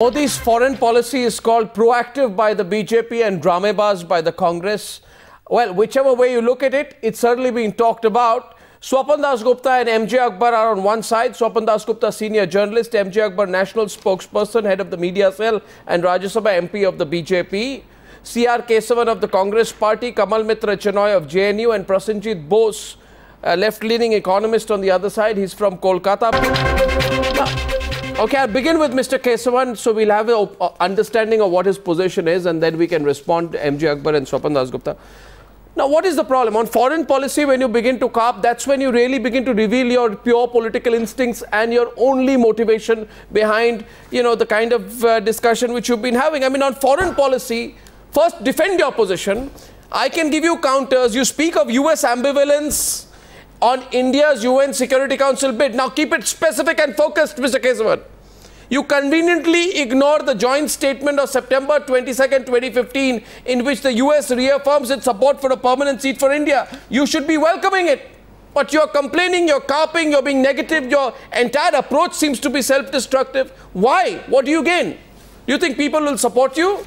Modi's foreign policy is called proactive by the BJP and dramebaz by the Congress. Well, whichever way you look at it, it's certainly being talked about. Swapan Dasgupta and J Akbar are on one side. Swapan Dasgupta, senior journalist, J Akbar, national spokesperson, head of the media cell, and Rajya Sabha MP of the BJP. R Kesavan of the Congress party, Kamal Mitra Chenoy of JNU, and Prasenjit Bose, left-leaning economist, on the other side. He's from Kolkata. Okay, I'll begin with Mr. Kesavan, so we'll have an understanding of what his position is, and then we can respond to J Akbar and Swapan Dasgupta. Now, what is the problem? On foreign policy, when you begin to carp, that's when you really begin to reveal your pure political instincts and your only motivation behind, the kind of discussion which you've been having. I mean, on foreign policy, first defend your position. I can give you counters. You speak of US ambivalence on India's UN Security Council bid. Now keep it specific and focused, Mr. Kesavan. You conveniently ignore the joint statement of September 22nd, 2015, in which the US reaffirms its support for a permanent seat for India. You should be welcoming it. But you're complaining, you're carping, you're being negative, your entire approach seems to be self-destructive. Why? What do you gain? Do you think people will support you?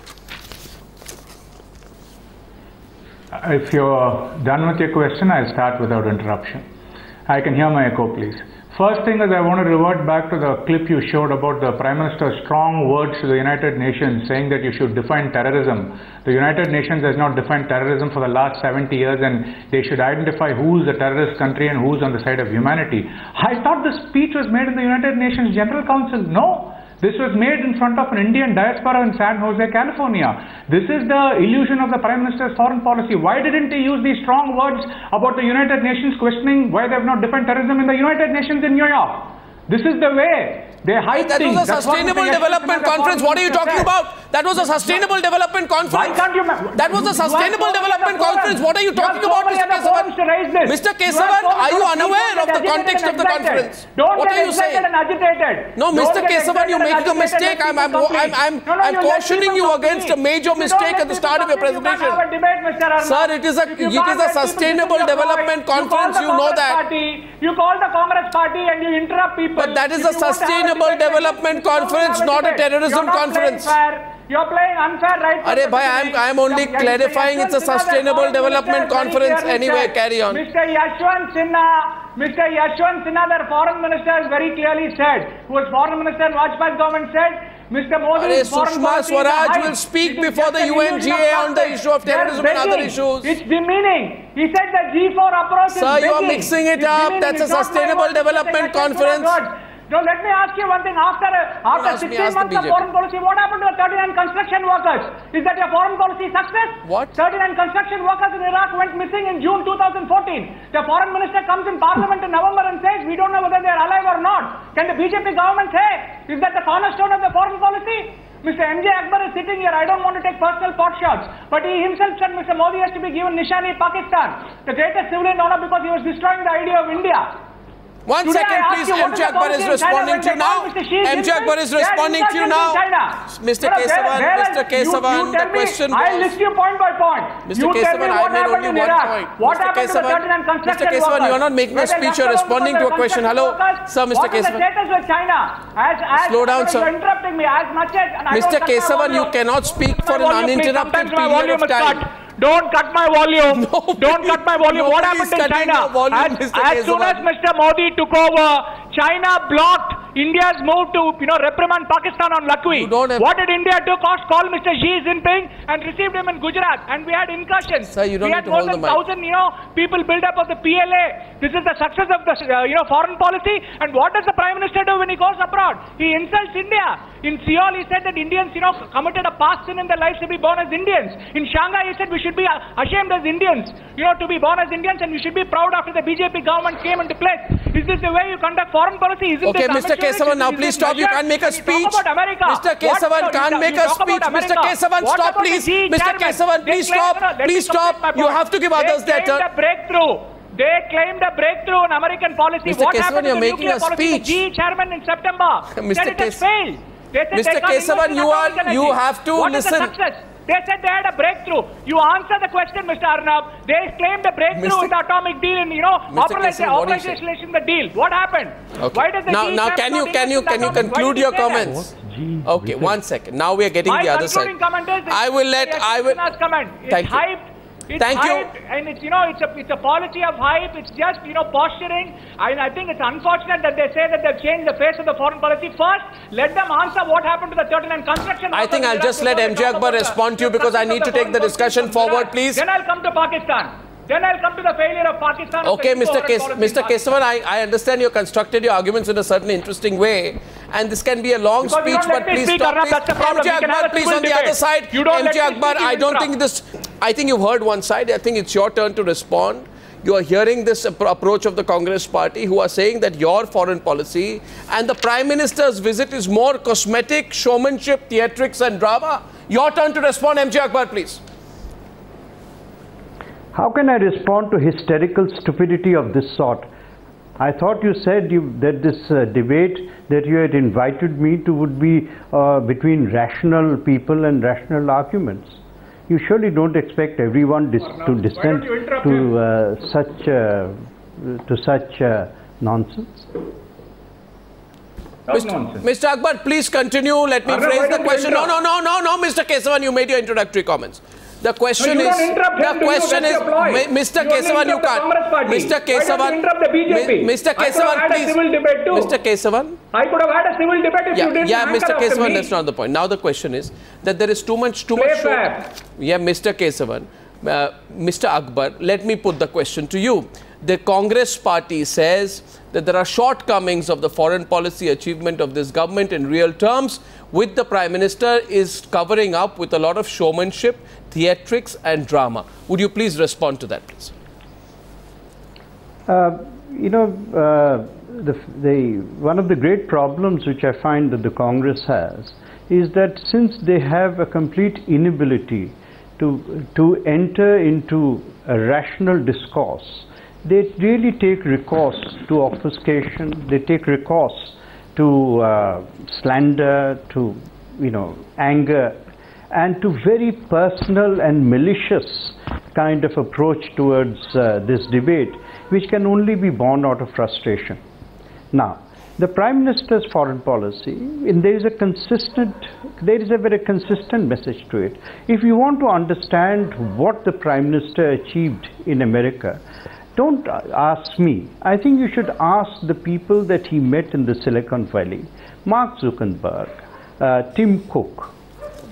If you're done with your question, I'll start without interruption. I can hear my echo, please. First thing is I want to revert back to the clip you showed about the Prime Minister's strong words to the United Nations saying that you should define terrorism. The United Nations has not defined terrorism for the last 70 years, and they should identify who's the terrorist country and who's on the side of humanity. I thought the speech was made in the United Nations General Council. No. This was made in front of an Indian diaspora in San Jose, California. This is the illusion of the Prime Minister's foreign policy. Why didn't he use these strong words about the United Nations questioning why they have not defined terrorism in the United Nations in New York? This is the way. They hide that things. Was a sustainable development conference. What are you talking about? That was a sustainable development conference. Why can't you? That was a sustainable development conference. What are you talking about, Mr. Kesavan? Mr. Kesavan, are you unaware of the context of the conference? What are you saying? No, Mr. Kesavan, you're making a mistake. I'm cautioning you against a major mistake at the start of your presentation. Sir, it is a sustainable development conference. You know that. You call the Congress party and you interrupt people. But that is a sustainable development conference, not a terrorism conference. You're playing unfair, right? I'm only clarifying it's a sustainable development conference. Anyway, carry on. Mr. Yashwant Sinha, their foreign minister has very clearly said, who was foreign minister in Vajpayee's government, said, Mr. Modi's foreign Sushma Swaraj will speak before the UNGA on the issue of terrorism and other issues. It's demeaning. He said the G4 approach is Sir, you are mixing it up. That's a sustainable development conference. No, let me ask you one thing. After 16 months of foreign policy, what happened to the 39 construction workers? Is that your foreign policy success? What? 39 construction workers in Iraq went missing in June 2014. The foreign minister comes in parliament in November and says, we don't know whether they are alive or not. Can the BJP government say, is that the cornerstone of the foreign policy? Mr. J Akbar is sitting here. I don't want to take personal pot shots, but he himself said Mr. Modi has to be given Nishani Pakistan, the greatest civilian honor, because he was destroying the idea of India. One second, please. J Akbar is responding to you now. J Akbar is responding to you now. Mr. Kesavan, the question was... I'll list you point by point. Mr. Kesavan, I made only one point. Mr. Kesavan, you are not making a speech, you are responding to a question. Hello? Sir, Mr. Kesavan. Slow down, sir. Mr. Kesavan, you cannot speak for an uninterrupted period of time. Don't cut my volume. Don't cut my volume. What happened in China? As soon as Mr. Modi took over, China blocked India's move to, reprimand Pakistan on Lakwi. What did India do? Call Mr. Xi Jinping and received him in Gujarat. And we had incursions. Sir, you don't we had need to hold more than 1,000, people build up of the PLA. This is the success of the, foreign policy. And what does the Prime Minister do when he goes abroad? He insults India. In Seoul, he said that Indians, committed a past sin in their lives to be born as Indians. In Shanghai, he said we should be ashamed as Indians, to be born as Indians, and we should be proud after the BJP government came into place. Is this the way you conduct foreign policy? Okay, Mr. Kesavan, now please stop. You can't make a speech. Mr. Kesavan can't make a speech. Mr. Kesavan, stop, please. Mr. Kesavan, please stop. Please stop. You have to give others their turn. They claimed a breakthrough in American policy. Mr. Kesavan, you're making a speech. The GE chairman in September said it has failed. Mr. Kesavan, you have to listen. They said they had a breakthrough. You answer the question, Mr. Arnab. They claimed a breakthrough with the atomic deal in, operationalizing the deal. What happened? Okay. Why does the now can you conclude your comments? Okay, 1 second. Now we are getting the other side. I will let. Thank you. It's hyped, and it's, it's a policy of hype. It's just, posturing. I think it's unfortunate that they say that they've changed the face of the foreign policy. First, let them answer what happened to the 39 construction. I think I'll just let MJ Akbar respond to you because I need to take the discussion forward, please. Then I'll come to Pakistan. Then I'll come to the failure of Pakistan. Okay, Mr. Kesavan, I understand you constructed your arguments in a certain interesting way, and this can be a long speech, but please stop. MJ Akbar, please, on the other side. MJ Akbar, I don't think this. I think you've heard one side. I think it's your turn to respond. You are hearing this approach of the Congress party, who are saying that your foreign policy and the Prime Minister's visit is more cosmetic, showmanship, theatrics and drama. Your turn to respond, MJ Akbar, please. How can I respond to hysterical stupidity of this sort? I thought you said that this debate that you had invited me to would be between rational people and rational arguments. You surely don't expect everyone to dissent to such nonsense. Mr. Akbar, please continue. Let me phrase the question. No, Mr. Kesavan, you made your introductory comments. The question is, Mr. Kesavan, you can't. Mr. Kesavan, Mr. Kesavan, please. Mr. Kesavan. I could have had a civil debate if you didn't. Yeah, Mr. Kesavan, that's not the point. Now the question is that there is too much. Yeah, Mr. Kesavan, Mr. Akbar, let me put the question to you. The Congress party says that there are shortcomings of the foreign policy achievement of this government in real terms, which the Prime Minister is covering up with a lot of showmanship, theatrics and drama. Would you please respond to that, please? One of the great problems which I find that the Congress has is that since they have a complete inability to enter into a rational discourse, they really take recourse to obfuscation, they take recourse to slander, to anger, and to very personal and malicious kind of approach towards this debate, which can only be born out of frustration. Now, the Prime Minister's foreign policy, there is a very consistent message to it. If you want to understand what the Prime Minister achieved in America, don't ask me. I think you should ask the people that he met in the Silicon Valley. Mark Zuckerberg, Tim Cook,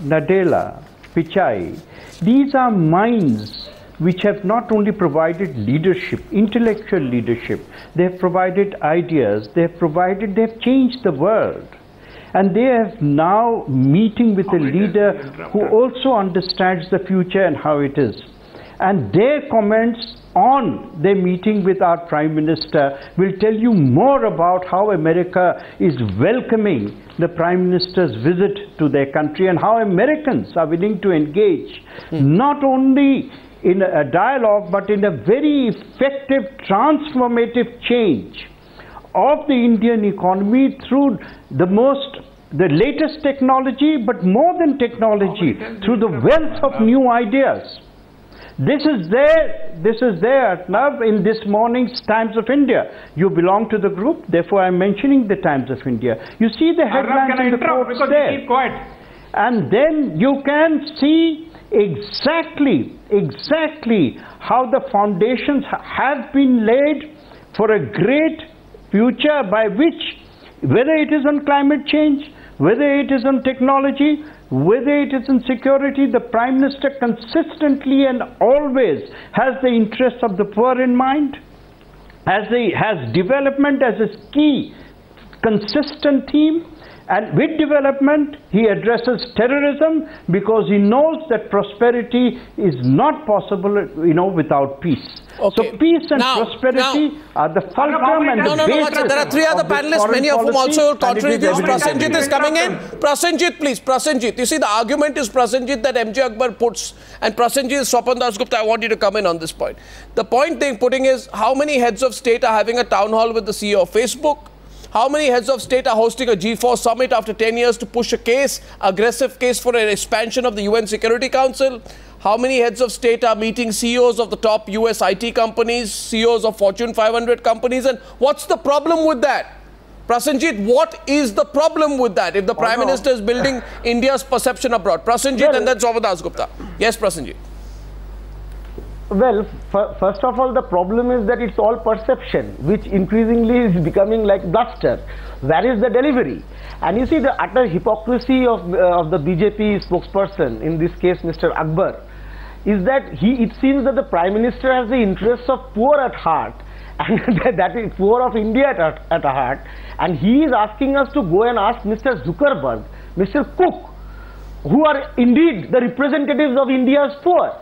Nadella, Pichai. These are minds which have not only provided leadership, intellectual leadership, they have provided ideas, they have changed the world. And they have now meeting with a leader who also understands the future and how it is. And their comments on their meeting with our Prime Minister will tell you more about how America is welcoming the Prime Minister's visit to their country and how Americans are willing to engage not only in a dialogue but in a very effective transformative change of the Indian economy through the latest technology, but more than technology, through the wealth of new ideas. This is there, Arnab, in this morning's Times of India. You belong to the group, therefore I'm mentioning the Times of India. You see the headlines and the quotes there. And then you can see exactly how the foundations have been laid for a great future by which, whether it is on climate change, whether it is on technology, whether it is in security, the Prime Minister consistently and always has the interests of the poor in mind, has development as a key consistent theme, and with development he addresses terrorism because he knows that prosperity is not possible without peace. Okay. So peace and prosperity are the fulcrum and the basis. There are three other panelists, many of whom also contradict this. Prasenjit is coming in. Prasenjit, please. Prasenjit. You see, the argument is Prasenjit that MJ Akbar puts, and Prasenjit is Swapan Dasgupta. I want you to come in on this point. The point they're putting is how many heads of state are having a town hall with the CEO of Facebook? How many heads of state are hosting a G4 summit after 10 years to push a case, aggressive case for an expansion of the UN Security Council? How many heads of state are meeting CEOs of the top US IT companies, CEOs of Fortune 500 companies? And what's the problem with that? Prasenjit, what is the problem with that if the Prime Minister is building India's perception abroad? Prasenjit and then Swapan Dasgupta. Yes, Prasenjit. Well, first of all, the problem is that it's all perception, which increasingly is becoming like bluster. Where is the delivery? And you see the utter hypocrisy of the BJP spokesperson, in this case Mr. Akbar, is that it seems that the Prime Minister has the interests of poor at heart, and that is poor of India at heart, and he is asking us to go and ask Mr. Zuckerberg, Mr. Cook, who are indeed the representatives of India's poor.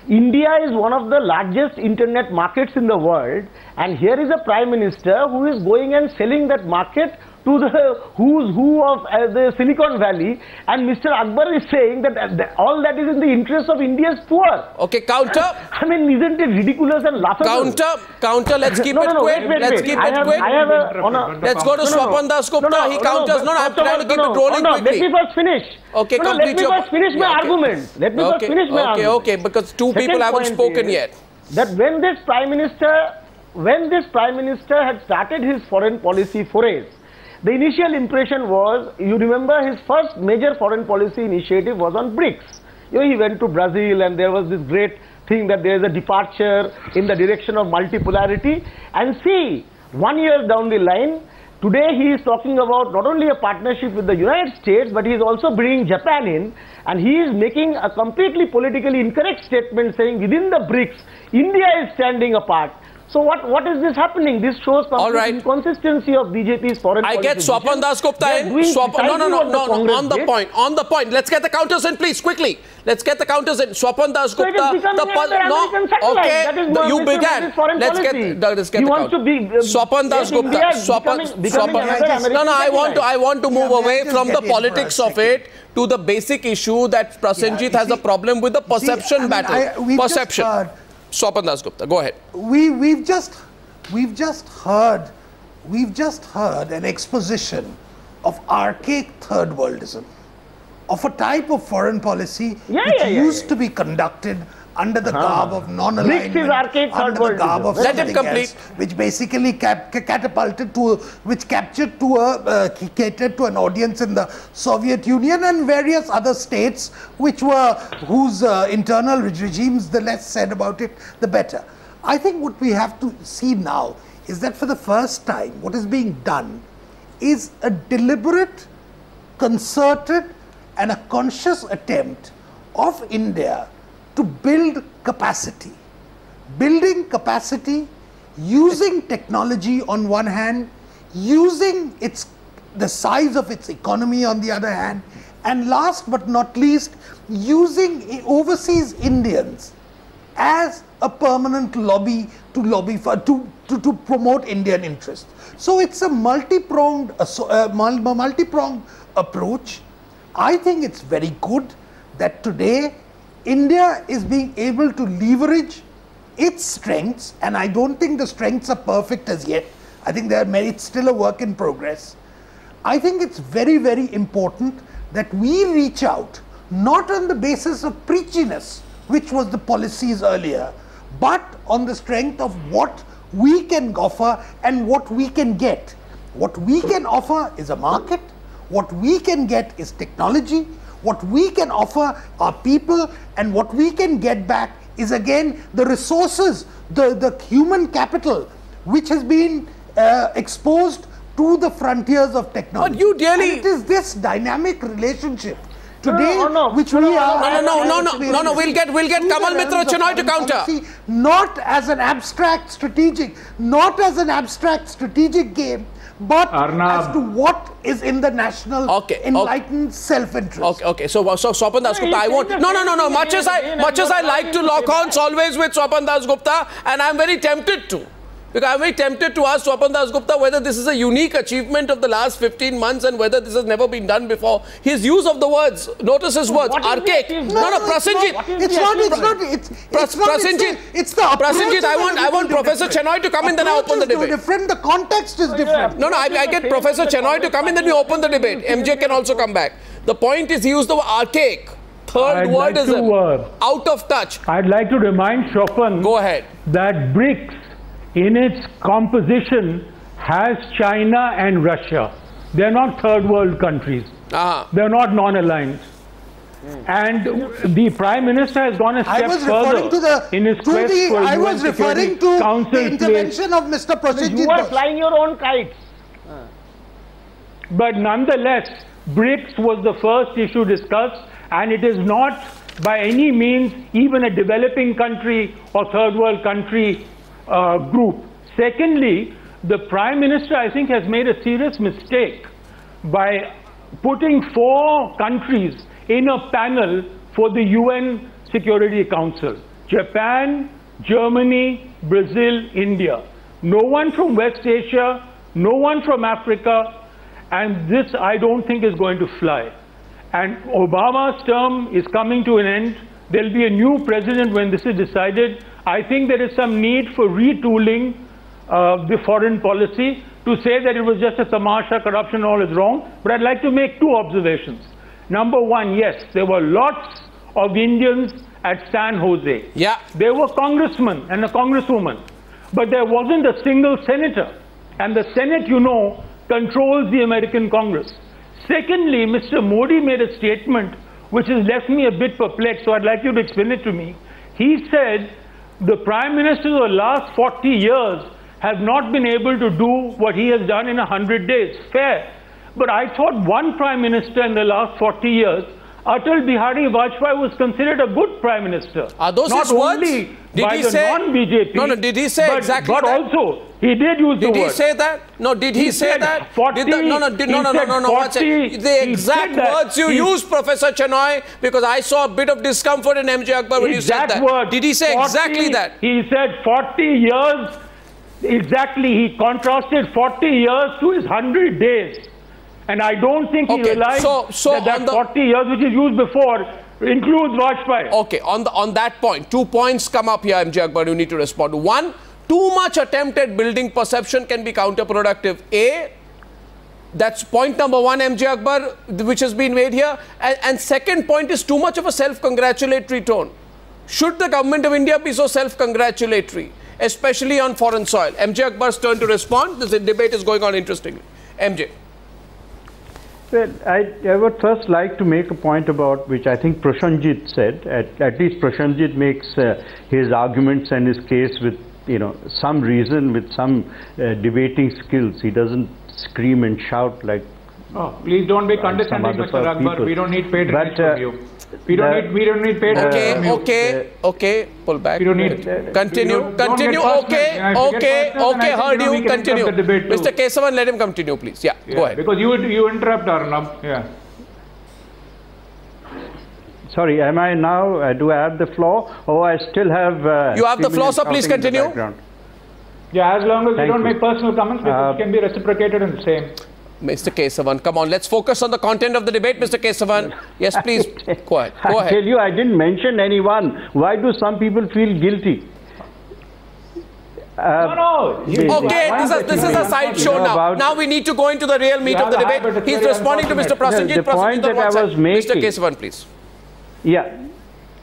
India is one of the largest internet markets in the world, and here is a Prime Minister who is going and selling that market to the who's who of the Silicon Valley, and Mr. Akbar is saying that all that is in the interest of India's poor. Okay, counter. I mean, isn't it ridiculous and laughable? Counter, let's keep it quick. Let's keep it quick. Let's go to Swapan Dasgupta. He counters. No, I'm trying to keep it rolling quickly. Let me first finish. Okay, let me first finish my argument. Let me first finish my argument. Okay, because two people haven't spoken yet. That when this Prime Minister had started his foreign policy forays, the initial impression was, you remember his first major foreign policy initiative was on BRICS. You know, he went to Brazil and there was this great thing that there is a departure in the direction of multipolarity. And see, 1 year down the line, today he is talking about not only a partnership with the United States, but he is also bringing Japan in, and he is making a completely politically incorrect statement saying within the BRICS, India is standing apart. So what is this happening? This shows complete inconsistency of BJP's foreign policy. I get Swapan Dasgupta in. No, on the point. Let's get the counters in, please, quickly. Let's get the counters in. Swapan Dasgupta. You began. Let's get the counters. Swapan Dasgupta. No, I want to move away from the politics of it to the basic issue that Prasenjit has a problem with the perception battle. Perception. Swapan Dasgupta, go ahead. We've just heard an exposition of archaic third worldism, of a type of foreign policy which used to be conducted under the garb of non-alignment, under the garb of something else, which basically catapulted to, catered to an audience in the Soviet Union and various other states whose internal regimes, the less said about it, the better. I think what we have to see now is that for the first time, what is being done is a deliberate, concerted and a conscious attempt of India to build capacity. Building capacity, using technology on one hand, using the size of its economy on the other hand, and last but not least, using overseas Indians as a permanent lobby to promote Indian interests. So it's a multi-pronged approach. I think it's very good that today India is being able to leverage its strengths, and I don't think the strengths are perfect as yet. I think it's still a work in progress. I think it's very, very important that we reach out, not on the basis of preachiness, which was the policies earlier, but on the strength of what we can offer and what we can get. What we can offer is a market. What we can get is technology. What we can offer are people, and what we can get back is again the resources, the human capital, which has been exposed to the frontiers of technology. But you really... And it is this dynamic relationship today which we are... No, we'll get Kamal Mitra Chenoy to counter. Not as an abstract strategic game, but Arnab, as to what is in the national enlightened self-interest. Okay. So Swapan Dasgupta, I won't. No. Much as I like to lock horns always with Swapan Dasgupta, and I'm very tempted to. Because I'm very tempted to ask Swapan Dasgupta whether this is a unique achievement of the last 15 months and whether this has never been done before. His use of the words, notice his words, archaic. No, Prasenjit. It's not. Prasenjit, I want Professor Chenoy to come in, then I open the debate. Different. The context is different. No, I get Professor Chenoy to come in, then we open the debate. MJ can also come back. The point is he used the word archaic. Third wordism, out of touch. I'd like to remind Swapan Go ahead. that BRICS, in its composition, has China and Russia. They're not third world countries. They're not non-aligned. And the Prime Minister has gone a step further in his quest for I was referring to the intervention of Mr. Prasenjit Bose. You are flying your own kites. But nonetheless, BRICS was the first issue discussed, and it is not by any means even a developing country or third world country group. Secondly, the Prime Minister, I think, has made a serious mistake by putting 4 countries in a panel for the UN Security Council: Japan, Germany, Brazil, India. No one from West Asia, no one from Africa, and this I don't think is going to fly. And Obama's term is coming to an end. There'll be a new president when this is decided. I think there is some need for retooling the foreign policy to say that it was just a tamasha, corruption, all is wrong. But I'd like to make 2 observations. Number one, yes, there were lots of Indians at San Jose. Yeah. There were congressmen and a congresswoman, but there wasn't a single senator. And the Senate, you know, controls the American Congress. Secondly, Mr. Modi made a statement which has left me a bit perplexed, so I'd like you to explain it to me. He said the Prime Ministers of the last 40 years have not been able to do what he has done in 100 days. Fair. But I thought one Prime Minister in the last 40 years, Atal Bihari Vajpayee, was considered a good Prime Minister. Are those not his words? Only did by he the say, non-BJP. No, did he say exactly but that? But also, he did use the word. Did he say that? No, did he say that? 40, no. The exact words you used, Professor Chenoy, because I saw a bit of discomfort in MJ Akbar when you said that. Word, did he say 40, exactly that? He said 40 years. Exactly, he contrasted 40 years to his 100 days. And I don't think he realized that 40 years which is used before includes Vajpayee. Okay, on that point, 2 points come up here, MJ Akbar, you need to respond to. One, too much attempt at building perception can be counterproductive. That's point number 1, MJ Akbar, which has been made here. And second point is too much of a self-congratulatory tone. Should the government of India be so self-congratulatory, especially on foreign soil? MJ Akbar's turn to respond. This debate is going on interestingly. MJ. Well, I would first like to make a point about which I think Prasenjit said. At least Prasenjit makes his arguments and his case with some reason, with some debating skills. He doesn't scream and shout like. Oh, please don't be condescending, Mr. Akbar. We don't need patronage from you. We don't need patronage. Okay, pull back. We don't need. Continue. Okay, heard you. Continue. Mr. Kesavan, let him continue, please. Yeah, go ahead. Because you interrupt Arnab. Yeah. Sorry, am I now? Do I have the floor? Or I still have. You have the floor, sir. Please continue. Yeah, as long as you don't make personal comments, because it can be reciprocated in the same. Mr. Kesavan, come on, let's focus on the content of the debate, Mr. Kesavan. Yes, please, go ahead. I tell you, I didn't mention anyone. Why do some people feel guilty? Okay, this is a sideshow now. Now we need to go into the real meat of the debate. He's responding to Mr. Prasenjit. The point that I was making... Mr. Kesavan, please. Yeah.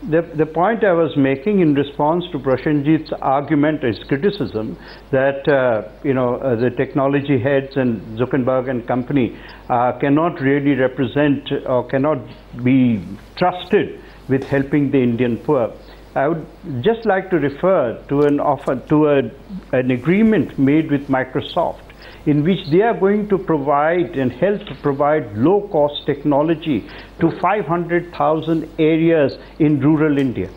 The point I was making in response to Prasenjit's argument is criticism that the technology heads and Zuckerberg and company cannot really represent or cannot be trusted with helping the Indian poor. I would just like to refer to an agreement made with Microsoft, in which they are going to provide and help to provide low-cost technology to 500,000 areas in rural India.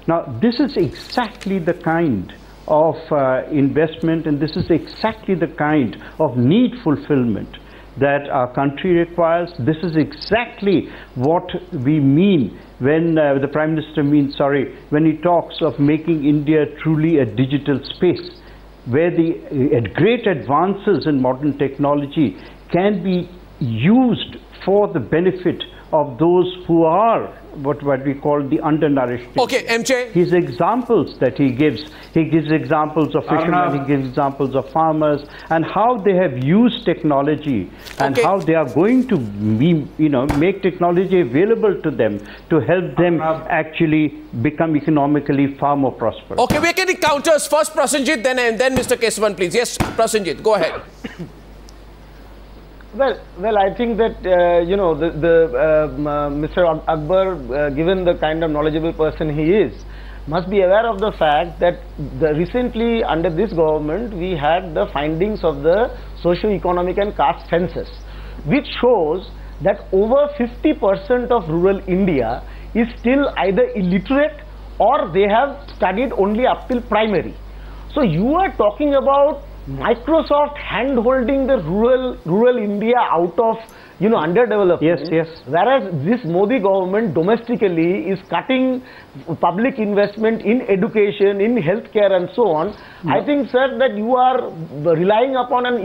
Now, this is exactly the kind of investment, and this is exactly the kind of need fulfillment that our country requires. This is exactly what we mean when the Prime Minister when he talks of making India truly a digital space, where the great advances in modern technology can be used for the benefit of those who are what we call the undernourished. Okay, MJ. His examples that he gives examples of fishermen, Arnab. he gives examples of farmers, and how they have used technology and how they are going to be, make technology available to them to help them actually become economically far more prosperous. Okay, we're getting counters. First Prasenjit, then Mr. Kesavan, please. Yes, Prasenjit, go ahead. Well, I think that, Mr. Akbar, given the kind of knowledgeable person he is, must be aware of the fact that recently under this government, we had the findings of the socio-economic and caste census, which shows that over 50% of rural India is still either illiterate or they have studied only up till primary. So you are talking about Microsoft hand-holding the rural India out of, underdevelopment. Yes. Whereas this Modi government domestically is cutting public investment in education, in healthcare and so on. I think, sir, that you are relying upon an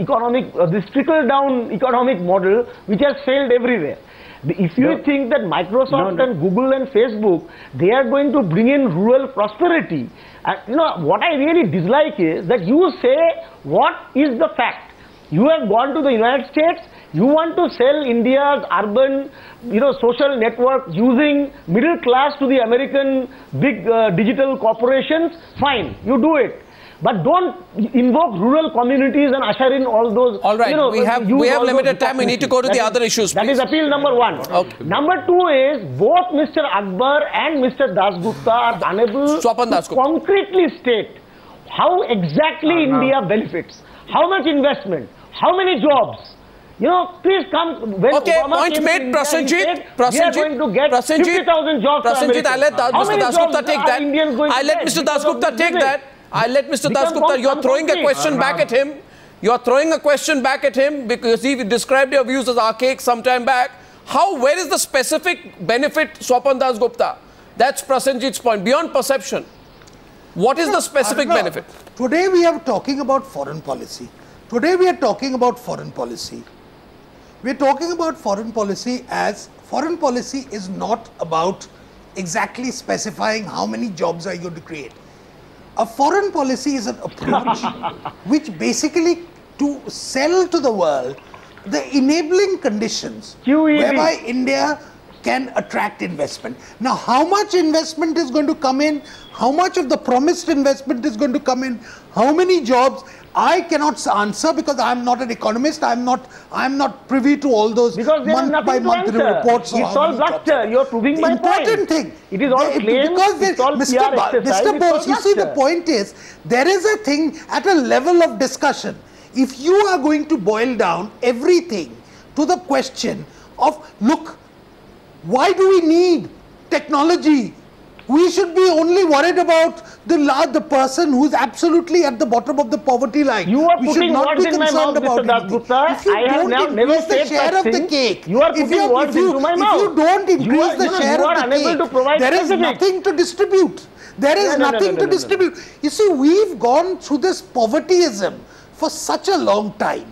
this trickle-down economic model which has failed everywhere. If you think that Microsoft and Google and Facebook, they are going to bring in rural prosperity, what I really dislike is that you say what is the fact. You have gone to the United States, you want to sell India's urban, social network using middle class to the American big digital corporations, fine, you do it. But don't invoke rural communities and usher in all those. All right, we have limited time. We need to go to the other issues, please. That is appeal number one. Okay. Number two is both Mr. Akbar and Mr. Dasgupta are unable to concretely state how exactly India benefits, how much investment, how many jobs. Please come. When Obama point made, Prasenjit. Going to get 50,000 jobs. Prasenjit, I'll let Mr. Dasgupta take that. I'll let Mr. Dasgupta take that. I'll let Mr. Dasgupta, you're throwing a question back at him. You're throwing a question back at him because he described your views as archaic some time back. Where is the specific benefit, Swapan Dasgupta? That's Prasenjit's point. Beyond perception, what is the specific benefit? Today we are talking about foreign policy. Today we are talking about foreign policy. We are talking about foreign policy as foreign policy is not about exactly specifying how many jobs are you going to create. A foreign policy is an approach which basically to sell to the world the enabling conditions whereby India can attract investment. Now, how much investment is going to come in? How much of the promised investment is going to come in? How many jobs? I cannot answer because I am not an economist. I am not privy to all those month-by-month reports. It's all bluster. You're proving my point. Important thing. It is all claims. Because Mr. Bose, you see, the point is there is a thing at a level of discussion. If you are going to boil down everything to the question of, look, why do we need technology? We should be only worried about the person who's absolutely at the bottom of the poverty line. You are putting words in my mouth, Mr. Dasgupta. I have never said share of the cake. You are putting words into my mouth. If you don't increase the share of the cake, there is nothing to distribute. There is nothing to distribute. You see, we've gone through this povertyism for such a long time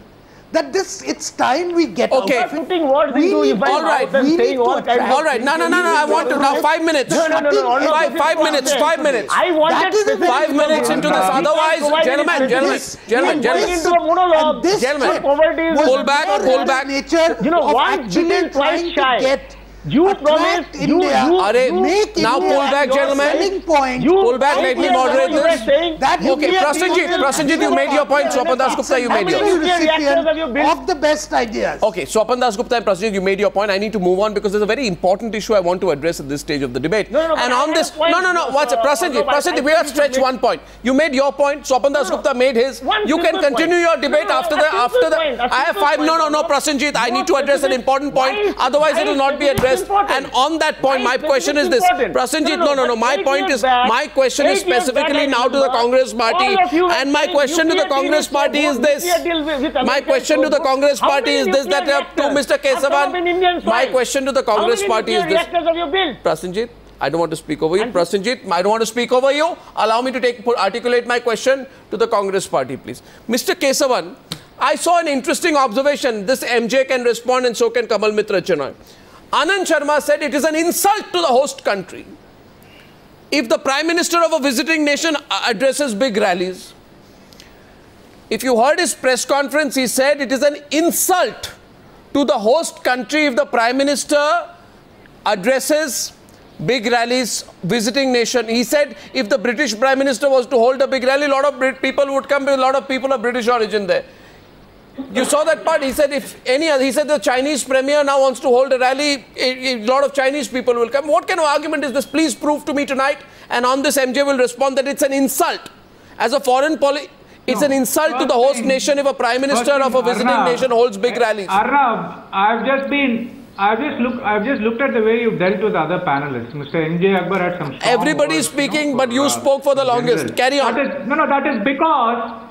that it's time we get out of it. Putting words into my mouth and saying all kinds of all right, no, I want to now 5 minutes. No, 5 minutes. I wanted 5 minutes into this. Otherwise, gentlemen, into a monologue. Pull back. Once bitten, twice shy. You promised now pull back, gentlemen. Pull back, let me moderate this. Okay, Prasenjit, you made your point. Swapan Dasgupta, you made yours. Of the best ideas. Okay, Swapan Dasgupta and Prasenjit, you made your point. I need to move on because there's a very important issue I want to address at this stage of the debate. And on this, Prasenjit, we have stretched one point. You made your point. Swapan Dasgupta made his. You can continue your debate after the. I have 5. No, Prasenjit, I need to address an important point. Otherwise, it will not be addressed. And on that point, my question is this. Prasenjit, no. My question is specifically now to the Congress party. And my question to the Congress party is this. My question to the Congress party is this, that to Mr. Kesavan. My question to the Congress party is this. Prasenjit, I don't want to speak over you. Prasenjit, I don't want to speak over you. Allow me to articulate my question to the Congress party, please. Mr. Kesavan, I saw an interesting observation. This MJ can respond and so can Kamal Mitra Chenoy. Anand Sharma said it is an insult to the host country if the Prime Minister of a visiting nation addresses big rallies. If you heard his press conference, he said it is an insult to the host country if the Prime Minister addresses big rallies, visiting nation. He said if the British Prime Minister was to hold a big rally, a lot of people would come, a lot of people of British origin there. You saw that part. He said he said the Chinese Premier now wants to hold a rally, a lot of Chinese people will come. What kind of argument is this? Please prove to me tonight. And on this, MJ will respond that it's an insult. As a foreign policy, it's an insult to the host nation if a Prime Minister of a visiting nation holds big rallies. Arnab, I've just looked at the way you dealt with other panelists. Mr. J Akbar had some. Everybody is speaking, but you spoke for the longest. Carry on. That is because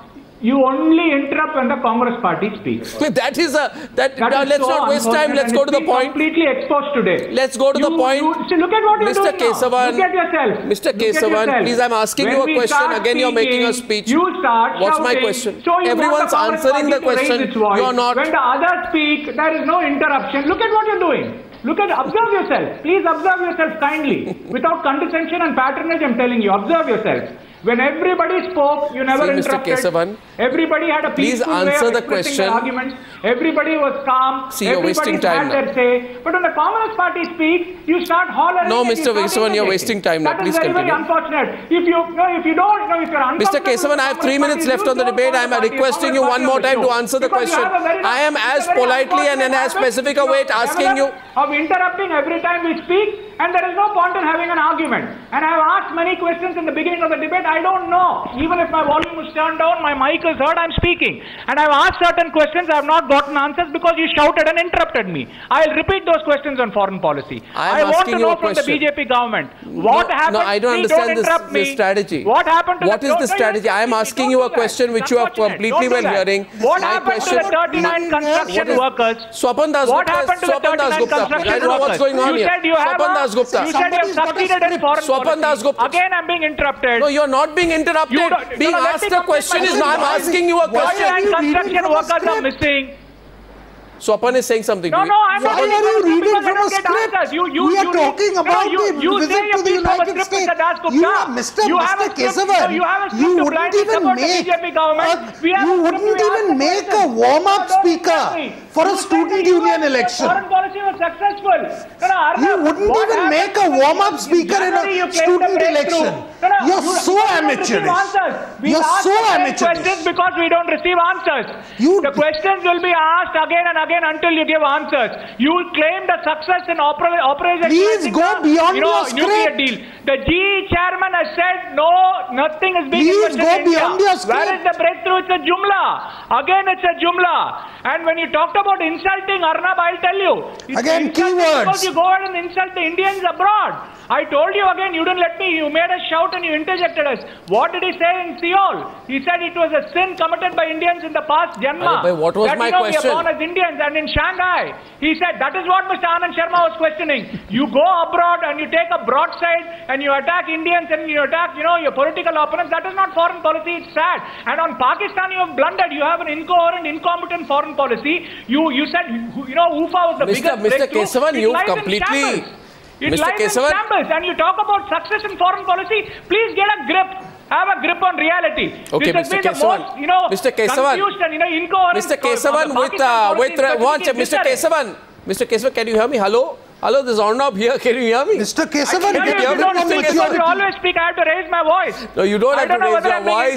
you only interrupt when the Congress party speaks. That is let's not waste time. Let's go to the point. Completely exposed today. Let's go to the point. See, look at what you're doing Kesavan, now. Look at yourself. Mr. Kesavan, please, I'm asking you a question. Again, you're making a speech. You start What's shouting, my question? So Everyone's answering the question. You're not. When the others speak, there is no interruption. Look at what you're doing. Observe yourself. Please observe yourself kindly. Without condescension and patronage, I'm telling you, observe yourself. When everybody spoke, you never interrupted. Mr. Kesavan, everybody had a peaceful way of expressing their arguments. Everybody was calm. You're wasting time had their say. But when the Communist Party speaks, you start hollering. No, Mr. Kesavan, you're wasting time now. Please continue. That is very unfortunate. If you're Mr. Kesavan, I have 3 minutes left on the debate. I am requesting you one more time to answer the question. I am as politely and in as specific a way asking you. Of interrupting every time we speak, and there is no point in having an argument. And I have asked many questions in the beginning of the debate. I don't know. Even if my volume is turned down, my mic is heard, I'm speaking. And I've asked certain questions, I have not gotten answers because you shouted and interrupted me. I'll repeat those questions on foreign policy. I want to know from the BJP government, what happened? No, I don't understand this strategy. What happened to What is the strategy? I am asking you a question which you are completely well hearing. What happened to the 39 construction workers? Swapan Dasgupta. What happened to the 39 construction workers? I don't know what's going on here. Swapan Dasgupta. You said you have succeeded in foreign policy. Again, I'm being interrupted. No, you're not being interrupted. Being asked a question is not. I'm asking you a question. 39 construction workers are missing. Swapan is saying something. No, I'm not. Why are you reading from a script? We are talking about the visit to the United States. Mr. Kesavan, you wouldn't even make a warm-up speaker for a student union election. Foreign policy was successful. You wouldn't even make a warm-up speaker in a student election. You're so amateurish. You're so amateurish. Because we don't receive answers. The questions will be asked again and again until you give answers. You claimed a success in Operation. Please go beyond your nuclear deal. The GE chairman has said no, nothing is being invested in India. Please go beyond your script. Where is the breakthrough? It's a jumla. Again, it's a jumla. And when you talked about insulting Arnab, I'll tell you. Again, keywords. Because you go ahead and insult the Indians abroad. I told you again, you didn't let me. You made us shout and you interjected us. What did he say in Seoul? He said it was a sin committed by Indians in the past Janma. What was my question? We are born as Indians. And in Shanghai, he said that is what Mr. Anand Sharma was questioning. You go abroad and you take a broadside and you attack Indians and you attack, your political opponents. That is not foreign policy. It's sad. And on Pakistan, you have blundered. You have an incoherent, incompetent foreign policy. You said, UFA was the biggest breakthrough. Mr. Kesavan, you completely... It lies in shambles, and you talk about success in foreign policy. Please get a grip. Have a grip on reality. Okay, this Mr. Kesavan. Mr. Kesavan. Confused and incoherent. Mr. Kesavan, Mr. Kesavan, can you hear me? Hello? Hello, this is Arnab here. Can you hear me? Mr. Kesavan, you always speak. I have to raise my voice. No, you don't have to raise your voice.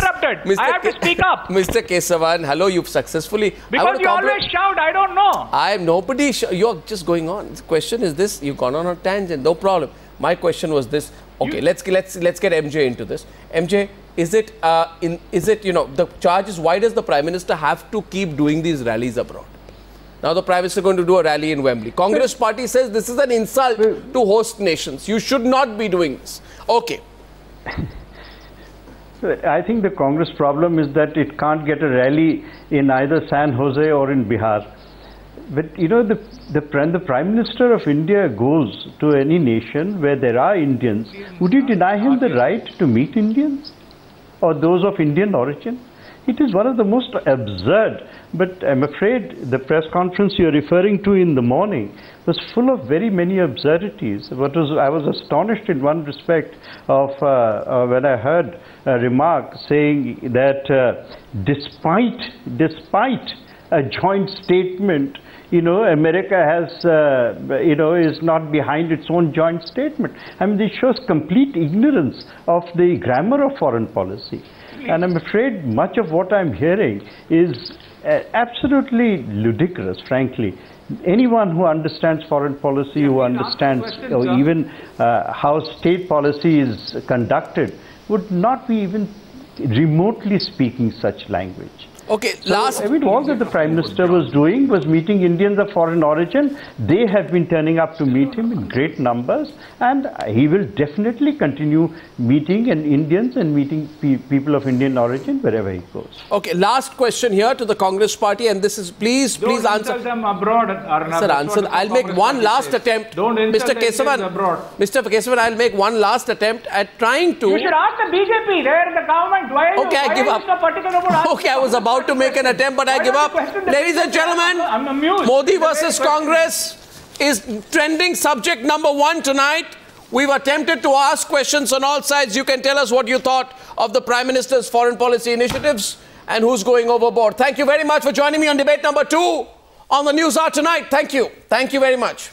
I have to speak up. Mr. Kesavan, hello, you've successfully... Because you always shout, I don't know. I'm nobody... You're just going on. The question is this. You've gone on a tangent. No problem. My question was this. Okay, let's get MJ into this. MJ, is it the charge is, why does the Prime Minister have to keep doing these rallies abroad? Now the Prime Minister is going to do a rally in Wembley. Congress party says this is an insult to host nations. You should not be doing this. Okay. I think the Congress problem is that it can't get a rally in either San Jose or in Bihar. But the Prime Minister of India goes to any nation where there are Indians. Would you deny him the right to meet Indians or those of Indian origin? It is one of the most absurd, but I'm afraid the press conference you're referring to in the morning was full of very many absurdities. I was astonished in one respect of when I heard a remark saying that despite a joint statement, America has, is not behind its own joint statement. I mean, this shows complete ignorance of the grammar of foreign policy. And I'm afraid much of what I'm hearing is absolutely ludicrous, frankly. Anyone who understands foreign policy, who understands even how state policy is conducted, would not be even remotely speaking such language. Okay, all that the Prime Minister was doing was meeting Indians of foreign origin. They have been turning up to meet him in great numbers, and he will definitely continue meeting Indians and meeting people of Indian origin wherever he goes. Okay, last question here to the Congress party, and this is please answer them abroad, Arnab. Sir, answer. I'll make one last attempt. Don't Mr. Kesavan, Mr. Kesavan, I'll make one last attempt at trying to. You should ask the BJP. They're in the government. Why are I give up. so particular about Okay, I was about to make an attempt, but I give up. Ladies and gentlemen, Modi versus Congress is trending subject number 1 tonight. We've attempted to ask questions on all sides. You can tell us what you thought of the Prime Minister's foreign policy initiatives and who's going overboard. Thank you very much for joining me on debate number 2 on the News Hour tonight. Thank you. Thank you very much.